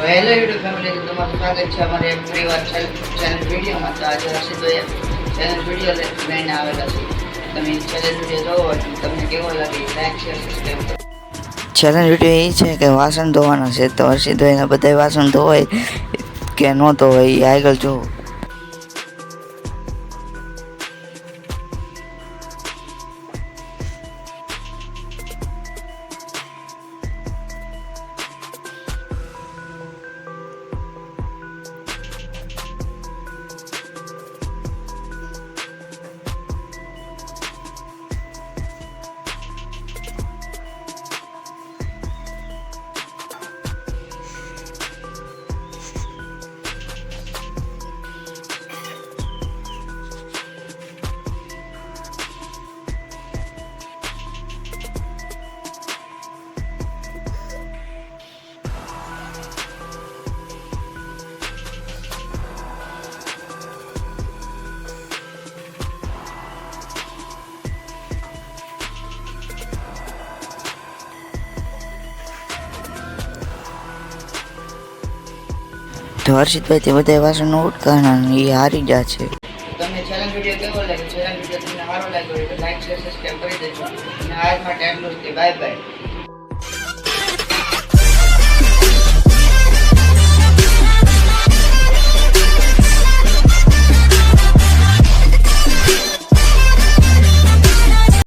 Hello YouTube family, તમારું સ્વાગત છે અમારે એક પરિવાર ચેનલ વિડીયોમાં. તો આજે હર્ષિતભાઈ ચેનલ વિડીયો લઈને આવેલા છે. તમે ચેનલ વિડીયો જોવો હોય તમને કેવો લાગે લાઈક શેર સબસ્ક્રાઈબ કરો. ચેનલ વિડીયો એ છે કે વાસણ ધોવાના છે. તો હર્ષિતભાઈના બધા વાસણ ધોવાય કે ન ધોવાય એ આગળ જોવો. તો હર્ષિતભાઈ તે બધા વાસણનો ઉટકાના એ હારી ગયા છે. તમને ચેનલ વિડીયો કેવો લાગ્યો? ચેનલ વિડીયો તમને સારો લાગ્યો હોય તો લાઈક શેર સબસ્ક્રાઈબ કરી દેજો. અને આજ માટે આટલું જ. Bye bye.